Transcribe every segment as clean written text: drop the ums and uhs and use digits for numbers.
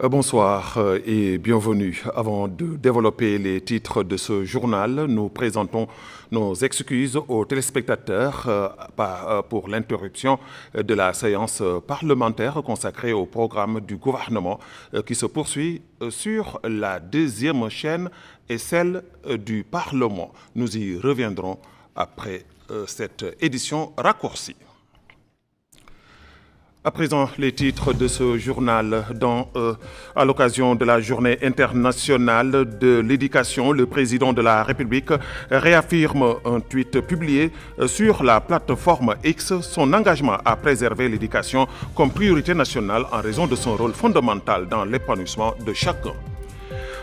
Bonsoir et bienvenue. Avant de développer les titres de ce journal, nous présentons nos excuses aux téléspectateurs pour l'interruption de la séance parlementaire consacrée au programme du gouvernement qui se poursuit sur la deuxième chaîne et celle du Parlement. Nous y reviendrons après cette édition raccourcie. À présent, les titres de ce journal. À l'occasion de la Journée internationale de l'éducation, le président de la République réaffirme un tweet publié sur la plateforme X son engagement à préserver l'éducation comme priorité nationale en raison de son rôle fondamental dans l'épanouissement de chacun.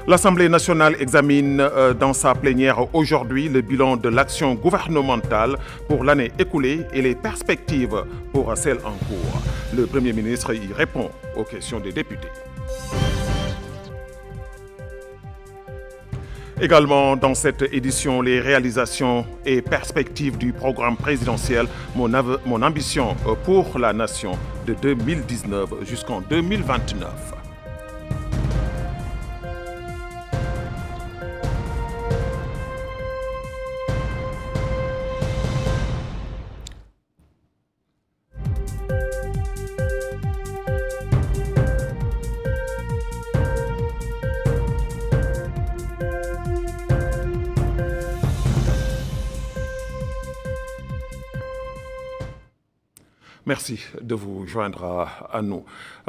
L'Assemblée nationale examine dans sa plénière aujourd'hui le bilan de l'action gouvernementale pour l'année écoulée et les perspectives pour celle en cours. Le Premier ministre y répond aux questions des députés. Également dans cette édition, les réalisations et perspectives du programme présidentiel Mon ambition pour la nation de 2019 jusqu'en 2029. Merci de vous joindre à nous.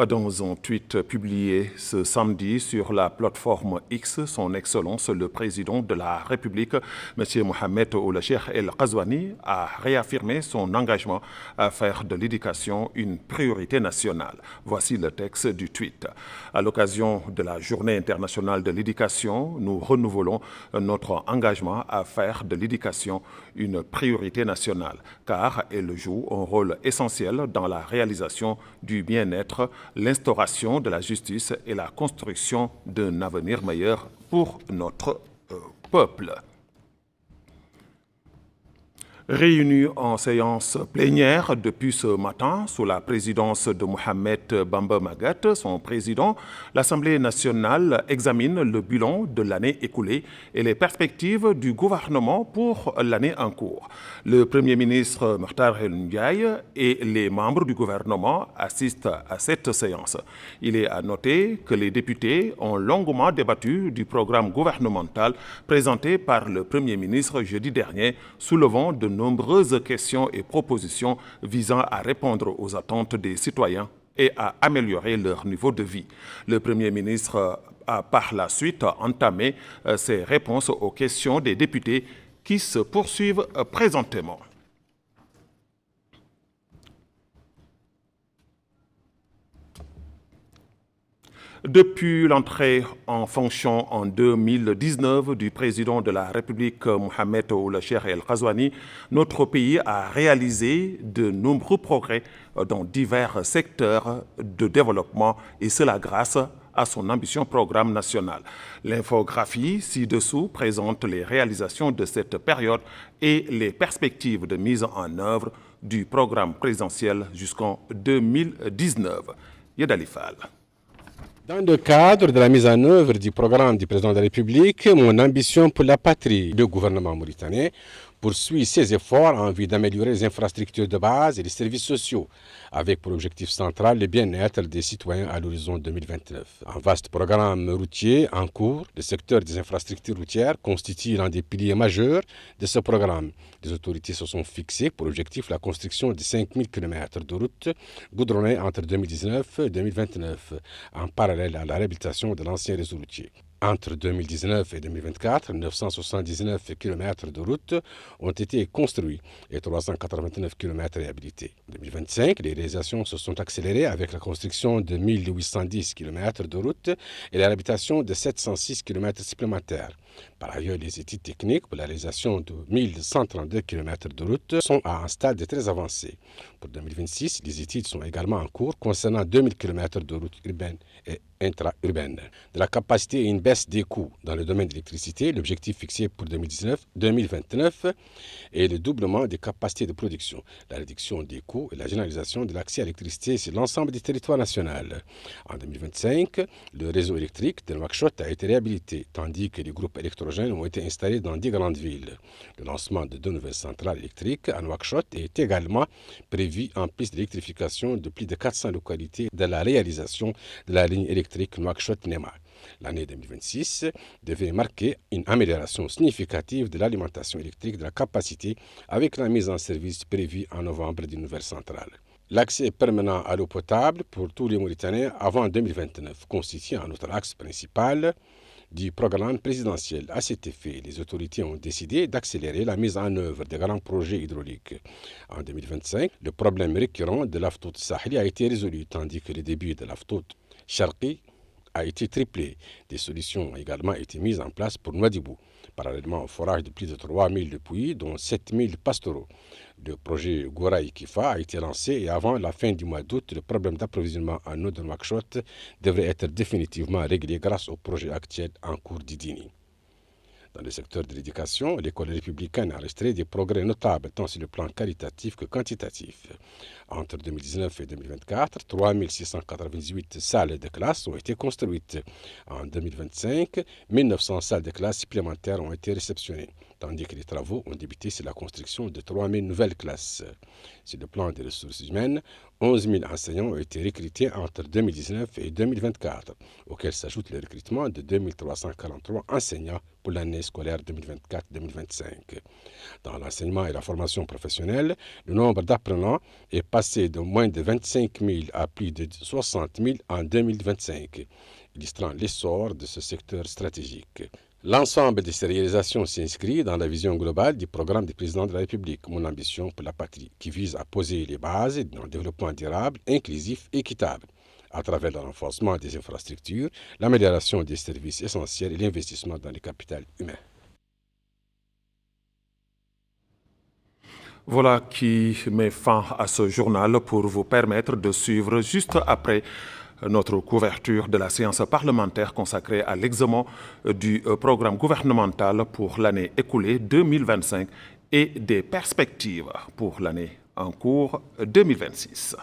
Dans un tweet publié ce samedi sur la plateforme X, son Excellence le Président de la République, M. Mohamed Ould Cheikh El Ghazouani, a réaffirmé son engagement à faire de l'éducation une priorité nationale. Voici le texte du tweet. À l'occasion de la Journée internationale de l'éducation, nous renouvelons notre engagement à faire de l'éducation une priorité nationale, car elle joue un rôle essentiel dans la réalisation du bien-être, l'instauration de la justice et la construction d'un avenir meilleur pour notre peuple. Réunis en séance plénière depuis ce matin sous la présidence de Mohamed Bamba Maguette, son président, l'Assemblée nationale examine le bilan de l'année écoulée et les perspectives du gouvernement pour l'année en cours. Le Premier ministre Mokhtar El Ndiaye et les membres du gouvernement assistent à cette séance. Il est à noter que les députés ont longuement débattu du programme gouvernemental présenté par le Premier ministre jeudi dernier, soulevant de nombreuses questions et propositions visant à répondre aux attentes des citoyens et à améliorer leur niveau de vie. Le Premier ministre a par la suite entamé ses réponses aux questions des députés qui se poursuivent présentement. Depuis l'entrée en fonction en 2019 du président de la République Mohamed Ould Cheikh El Ghazouani, notre pays a réalisé de nombreux progrès dans divers secteurs de développement et cela grâce à son ambition programme national. L'infographie ci-dessous présente les réalisations de cette période et les perspectives de mise en œuvre du programme présidentiel jusqu'en 2019. Yedali Fall. Dans le cadre de la mise en œuvre du programme du président de la République, Mon ambition pour la patrie, le gouvernement mauritanien poursuit ses efforts en vue d'améliorer les infrastructures de base et les services sociaux, avec pour objectif central le bien-être des citoyens à l'horizon 2029. Un vaste programme routier en cours, le secteur des infrastructures routières constitue l'un des piliers majeurs de ce programme. Les autorités se sont fixées pour objectif la construction de 5000 km de routes goudronnées entre 2019 et 2029, en parallèle à la réhabilitation de l'ancien réseau routier. Entre 2019 et 2024, 979 km de routes ont été construits et 389 km réhabilités. En 2025, les réalisations se sont accélérées avec la construction de 1810 km de routes et la réhabilitation de 706 km supplémentaires. Par ailleurs, les études techniques pour la réalisation de 1132 km de routes sont à un stade très avancé. Pour 2026, les études sont également en cours concernant 2000 km de routes urbaines et intra-urbaine. De la capacité et une baisse des coûts dans le domaine de l'électricité, l'objectif fixé pour 2029 est le doublement des capacités de production, la réduction des coûts et la généralisation de l'accès à l'électricité sur l'ensemble du territoire national. En 2025, le réseau électrique de Nouakchott a été réhabilité, tandis que les groupes électrogènes ont été installés dans 10 grandes villes. Le lancement de 2 nouvelles centrales électriques à Nouakchott est également prévu en plus de l'électrification de plus de 400 localités de la réalisation de la ligne électrique Nouakchott-Néma. L'année 2026 devait marquer une amélioration significative de l'alimentation électrique de la capacité avec la mise en service prévue en novembre d'une nouvelle centrale. L'accès permanent à l'eau potable pour tous les Mauritaniens avant 2029 constitue un autre axe principal du programme présidentiel. À cet effet, les autorités ont décidé d'accélérer la mise en œuvre de grands projets hydrauliques. En 2025, le problème récurrent de l'Aftout Saheli a été résolu, tandis que le début de l'Aftout Charqi a été triplé. Des solutions ont également été mises en place pour Nouadhibou, parallèlement au forage de plus de 3000 puits, dont 7000 pastoraux. Le projet Gouraï Kifa a été lancé et avant la fin du mois d'août, le problème d'approvisionnement en eau de Nouakchott devrait être définitivement réglé grâce au projet actuel en cours d'Idini. Dans le secteur de l'éducation, l'école républicaine a enregistré des progrès notables tant sur le plan qualitatif que quantitatif. Entre 2019 et 2024, 3698 salles de classe ont été construites. En 2025, 1900 salles de classe supplémentaires ont été réceptionnées, tandis que les travaux ont débuté sur la construction de 3000 nouvelles classes. Sur le plan des ressources humaines, 11 000 enseignants ont été recrutés entre 2019 et 2024, auxquels s'ajoute le recrutement de 2343 enseignants pour l'année scolaire 2024-2025. Dans l'enseignement et la formation professionnelle, le nombre d'apprenants est passé de moins de 25 000 à plus de 60 000 en 2025, illustrant l'essor de ce secteur stratégique. L'ensemble de ces réalisations s'inscrit dans la vision globale du programme du président de la République, Mon ambition pour la patrie, qui vise à poser les bases d'un développement durable, inclusif et équitable, à travers le renforcement des infrastructures, l'amélioration des services essentiels et l'investissement dans le capital humain. Voilà qui met fin à ce journal pour vous permettre de suivre juste après notre couverture de la séance parlementaire consacrée à l'examen du programme gouvernemental pour l'année écoulée 2025 et des perspectives pour l'année en cours 2026.